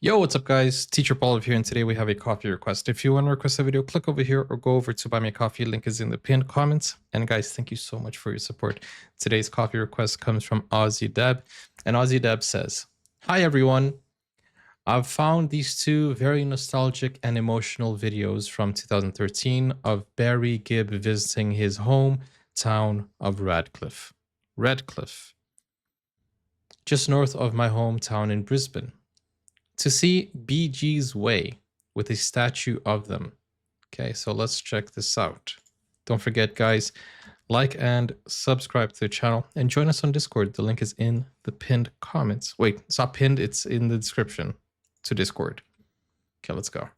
Yo, what's up guys? Teacher Paul here, and today we have a coffee request. If you want to request a video, click over here or go over to buy me a coffee. Link is in the pinned comments. And guys, thank you so much for your support. Today's coffee request comes from Aussie Deb, and Aussie Deb says, "Hi everyone. I've found these two very nostalgic and emotional videos from 2013 of Barry Gibb visiting his hometown of Redcliffe. Redcliffe, just north of my hometown in Brisbane. To see Bee Gees Way with a statue of them." Okay, so let's check this out. Don't forget, guys, like and subscribe to the channel and join us on Discord. The link is in the pinned comments. Wait, it's not pinned, it's in the description to Discord. Okay, let's go.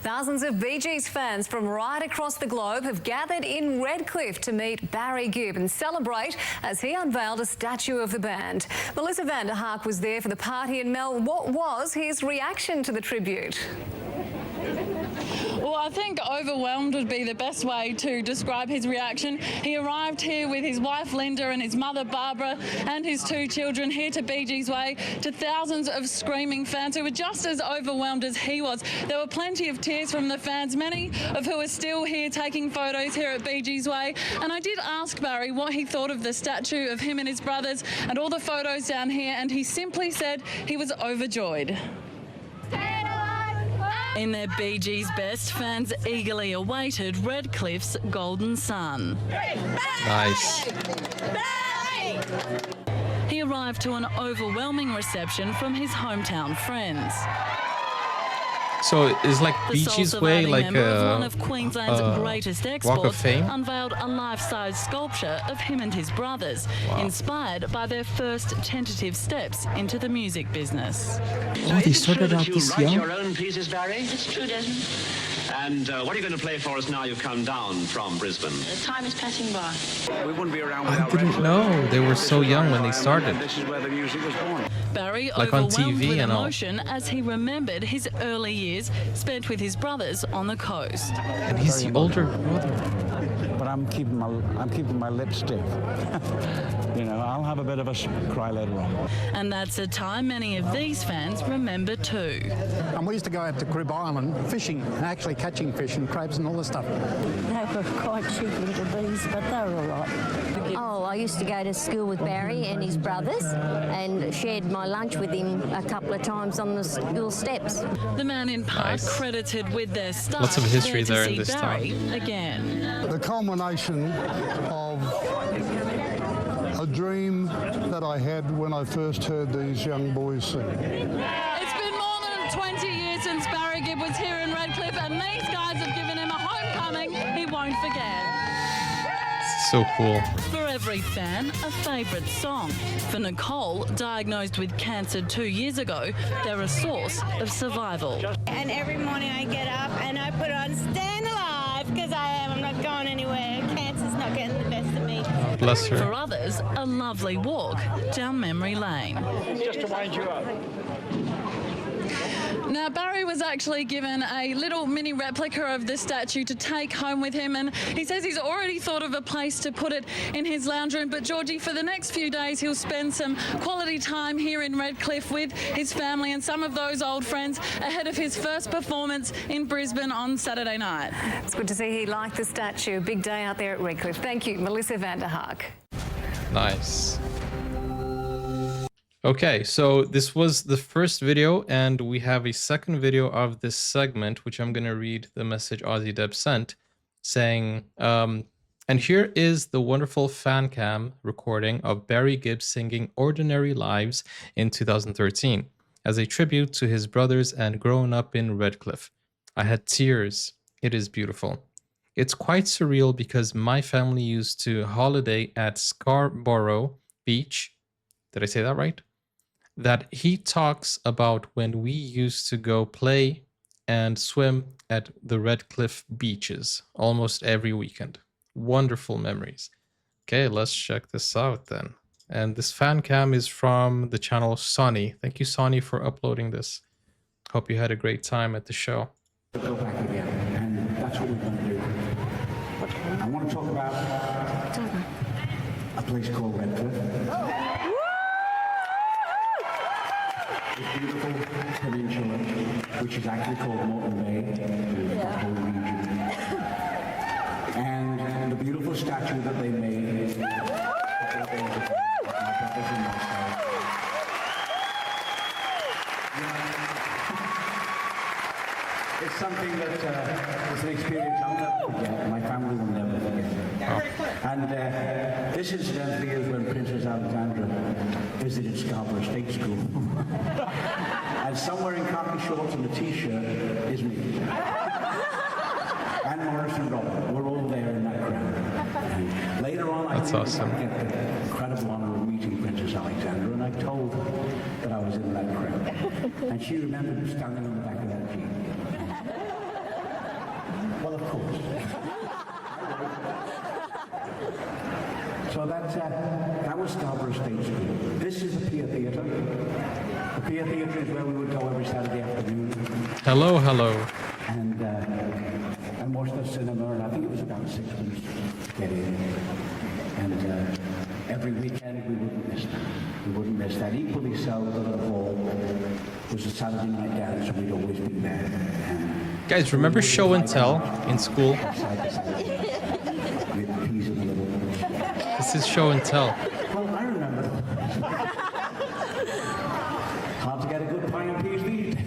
Thousands of Bee Gees fans from right across the globe have gathered in Redcliffe to meet Barry Gibb and celebrate as he unveiled a statue of the band. Melissa van der Haak was there for the party, and Mel, what was his reaction to the tribute? Well, I think overwhelmed would be the best way to describe his reaction. He arrived here with his wife Linda and his mother Barbara and his two children here to Bee Gees Way, to thousands of screaming fans who were just as overwhelmed as he was. There were plenty of tears from the fans, many of who are still here taking photos here at Bee Gees Way. And I did ask Barry what he thought of the statue of him and his brothers and all the photos down here, and he simply said he was overjoyed. In their Bee Gees best, fans eagerly awaited Redcliffe's golden sun. Nice. He arrived to an overwhelming reception from his hometown friends. So is like The Bee Gees Way like one of Queensland's greatest Walk exports of Fame? unveiled a life-size sculpture of him and his brothers, inspired by their first tentative steps into the music business. Oh, they started out this you write young? your own pieces, Barry? It's true, Desmond. And what are you going to play for us now you've come down from Brisbane? The time is passing by. We wouldn't be around I without didn't Redcliffe. know. They were so young when they started. This is where the music was born. Barry Like on overwhelmed TV with and all. emotion as he remembered his early years spent with his brothers on the coast. And he's the older brother. But I'm keeping my lips stiff. You know, I'll have a bit of a cry later on. And that's a time many of these fans remember too. And we used to go out to Gibb Island fishing, actually catching fish and crabs and all this stuff. They were quite cheap little bees, but they were all right. Oh, I used to go to school with Barry and his brothers and shared my lunch with him a couple of times on the school steps. The man in part Nice. credited with their start. Lots of history to there in see this Barry town. again. The culmination of a dream that I had when I first heard these young boys sing. It's been more than 20 years since Barry Gibb was here in Redcliffe, and these guys have given him a homecoming he won't forget. So cool. For every fan, a favourite song. For Nicole, diagnosed with cancer 2 years ago, they're a source of survival. And every morning I get up and I put on Stand Alive, because I'm not going anywhere. Cancer's not getting the best of me. Bless her. For others, a lovely walk down memory lane. Just to wind you up. Now, Barry was actually given a little mini replica of the statue to take home with him, and he says he's already thought of a place to put it in his lounge room. But Georgie, for the next few days, he'll spend some quality time here in Redcliffe with his family and some of those old friends ahead of his first performance in Brisbane on Saturday night. It's good to see he liked the statue. Big day out there at Redcliffe. Thank you, Melissa van der Haak. Nice. Okay, so this was the first video, and we have a second video of this segment, which I'm going to read the message Aussie Deb sent, saying, and here is the wonderful fan cam recording of Barry Gibb singing Ordinary Lives in 2013 as a tribute to his brothers and growing up in Redcliffe. I had tears. It is beautiful. It's quite surreal because my family used to holiday at Scarborough Beach. Did I say that right? That he talks about when we used to go play and swim at the Redcliffe beaches almost every weekend. Wonderful memories. Okay, let's check this out then. And this fan cam is from the channel Sonny. Thank you, Sonny, for uploading this. Hope you had a great time at the show. Go back again, and that's what we're going to do. I want to talk about a place called Redcliffe. It's beautiful. Peninsula, which is actually called Moreton Bay, that whole region. And the beautiful statue that they made. It's something that is an experience I'll never forget, my family will never forget. And this incidentally is when Princess Alexandra visited Scarborough State School. And somewhere in khaki shorts and a t-shirt is me. And Morris and Robert, we're all there in that crowd. And later on, I get the incredible honor of meeting Princess Alexandra, and I told her that I was in that crowd. And she remembered standing on the back of that jeep. Well, of course. So that was Scarborough State School. This is the Pier Theatre. The Pier Theatre is where we would go every Saturday afternoon. Hello, hello. And watch the cinema, and I think it was about 6 weeks to get in. And every weekend we wouldn't miss that. We wouldn't miss that. Equally so, the hall was a Saturday night dance, and we'd always be there. Guys, remember show and tell in school? This is show and tell. Well, I remember. Hard to get a good pie and peas these days.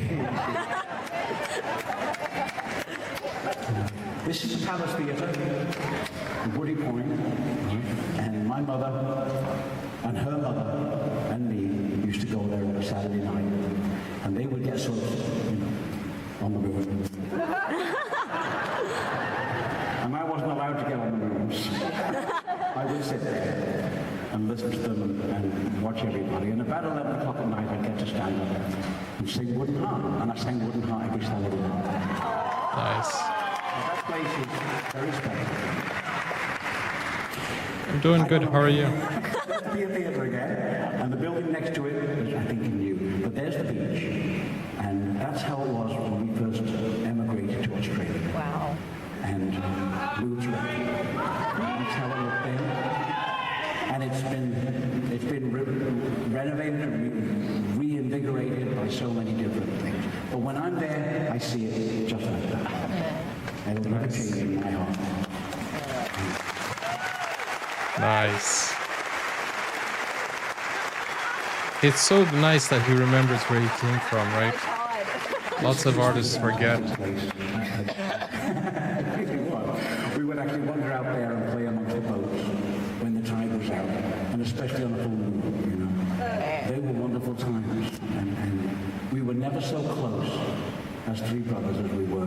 This is the Palace Theatre in Woody Point, and my mother and her mother and me used to go there on a Saturday night, and they would get sort of, on the river. And I wasn't allowed to get on the rooms. I would sit there and listen to them and watch everybody. And about 11 o'clock at night, I'd get to stand up and sing Wooden Heart. And I sang Wooden Heart every Saturday night. Nice. So that place is very special. I'm doing good. How are you? There's the Pier Theatre again. And the building next to it is, I think, new. But there's the beach. And that's how it was when we first emigrated to Australia. Wow. And Blues Record. That's how it looked then. And it's been renovated and reinvigorated by so many different things. But when I'm there, I see it just like that. And it'll never change in my heart. Nice. It's so nice that he remembers where he came from, right? Lots of artists forget. We would actually wander out there and play amongst the boats when the tide was out, and especially on a full moon, you know. They were wonderful times, and we were never so close as three brothers as we were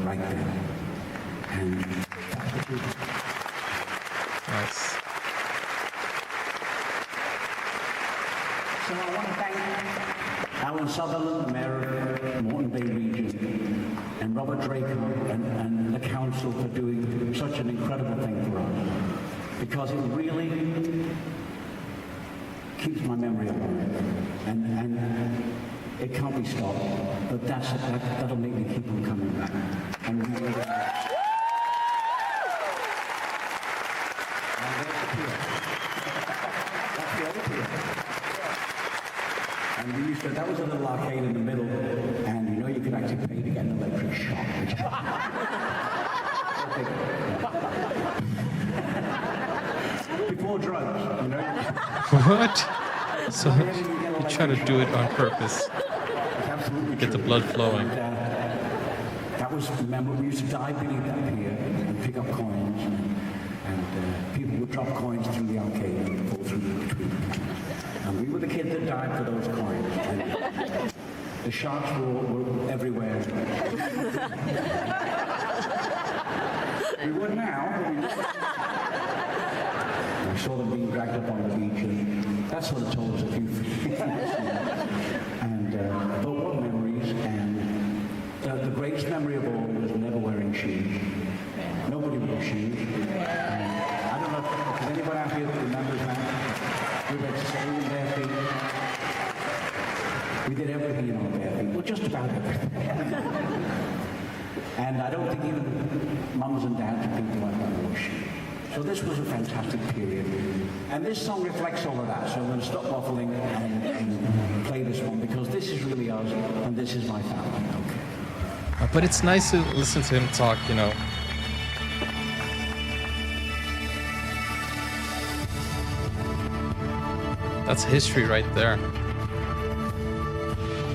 right then. And that's the truth. Nice. So I want to thank Alan Sutherland, the Mayor of Moreton Bay Region, and Robert Draco and the Council for doing such an incredible thing for us. Because it really keeps my memory alive. And it can't be stopped. But that'll make me keep on coming back. And we will. And there's the pier. That's the other pier. And we used to, that was a little arcade in the middle, and you know you could actually pay to get an electric shock. Before drugs, you know. What? So you try to do it on purpose. Get the blood flowing. That was, remember, we used to dive beneath that pier and pick up coins, and people would drop coins through the arcade and fall through between them. And we were the kids that died for those coins. And the sharks were everywhere. We would now, but we didn't. We saw them being dragged up on the beach, and that sort of told us a few things. And but what memories, and the greatest memory of all was never wearing shoes. Nobody wore shoes. I don't know if anyone out here that remembers that. We went sailing bare feet. We did everything in our bare feet. Well, just about everything. And I don't think even mums and dads and people like that wore shoes. So this was a fantastic period. And this song reflects all of that. So I'm going to stop waffling and play the this one because this is really us and this is my family. Okay. But it's nice to listen to him talk, you know. That's history right there.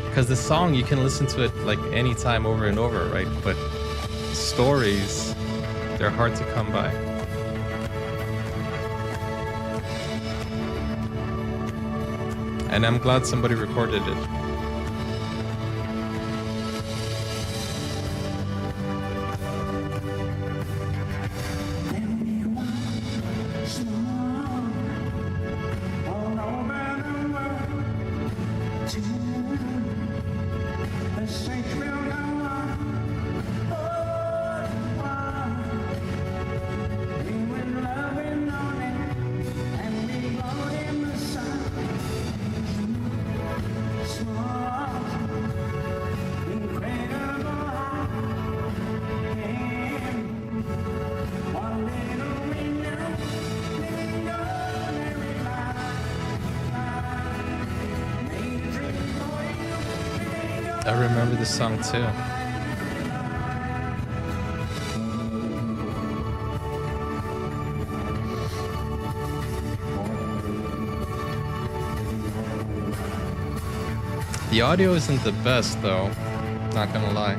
Because the song, you can listen to it like anytime over and over, right? But stories, they're hard to come by. And I'm glad somebody recorded it. I remember this song too. The audio isn't the best though, not gonna lie.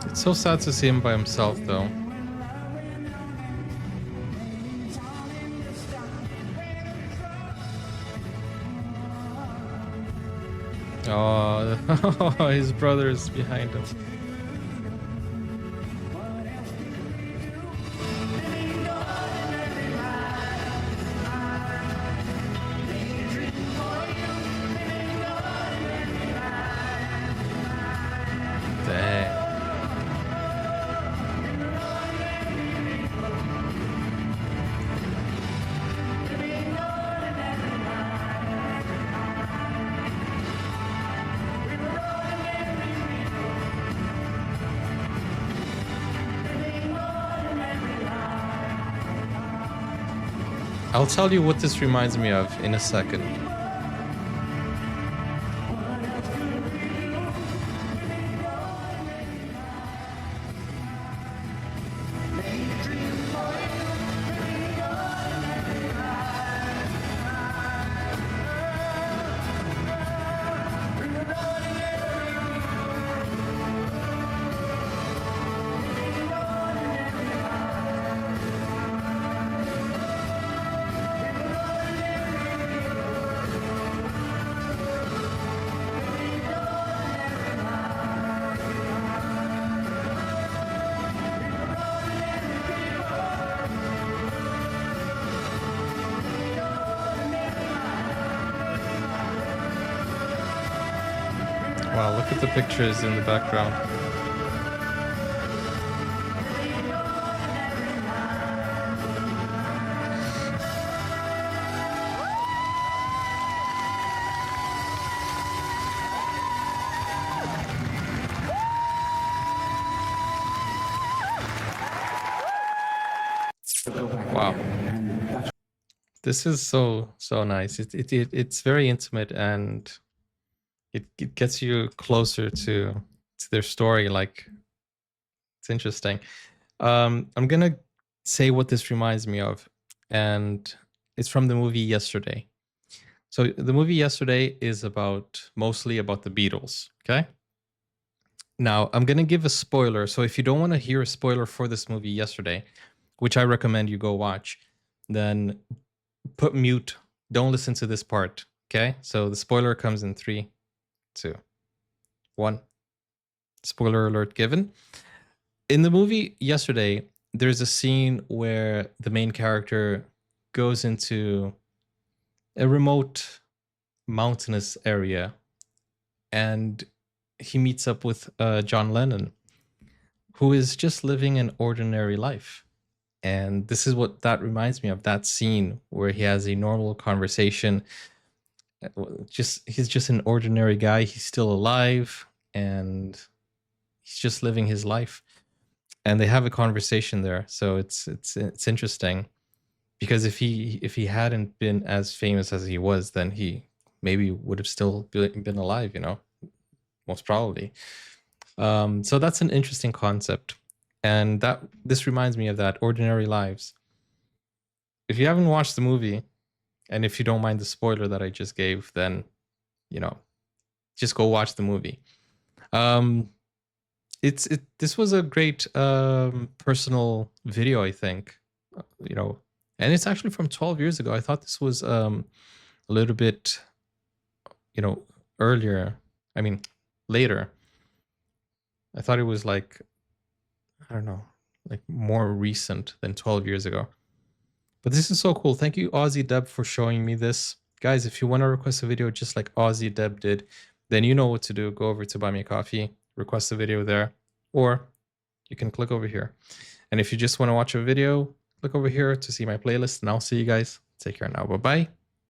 It's so sad to see him by himself though. Oh, his brother is behind him. Dang. I'll tell you what this reminds me of in a second. Wow, look at the pictures in the background. Wow. This is so nice. It's very intimate and it gets you closer to their story. Like, it's interesting. I'm gonna say what this reminds me of, and it's from the movie Yesterday. So the movie Yesterday is mostly about the Beatles. Okay. Now I'm gonna give a spoiler. So if you don't want to hear a spoiler for this movie Yesterday, which I recommend you go watch, then put mute. Don't listen to this part. Okay, so the spoiler comes in 3, 2, 1. Spoiler alert given. In the movie yesterday, there's a scene where the main character goes into a remote mountainous area and he meets up with John Lennon, who is just living an ordinary life. And this is what that reminds me of, that scene where he has a normal conversation. He's just an ordinary guy. He's still alive and he's just living his life. And they have a conversation there. So it's interesting, because if he hadn't been as famous as he was, then he maybe would have still been alive, you know, most probably. So that's an interesting concept. And this reminds me of that, ordinary lives. If you haven't watched the movie, and if you don't mind the spoiler that I just gave, then, you know, just go watch the movie. This was a great personal video, I think, you know, and it's actually from 12 years ago. I thought this was a little bit, you know, earlier. I mean, later. I thought it was like, I don't know, like more recent than 12 years ago. But this is so cool. Thank you, Aussie Deb, for showing me this. Guys, if you want to request a video just like Aussie Deb did, then you know what to do. Go over to Buy Me a Coffee, request a video there, or you can click over here. And if you just want to watch a video, click over here to see my playlist, and I'll see you guys. Take care now. Bye-bye.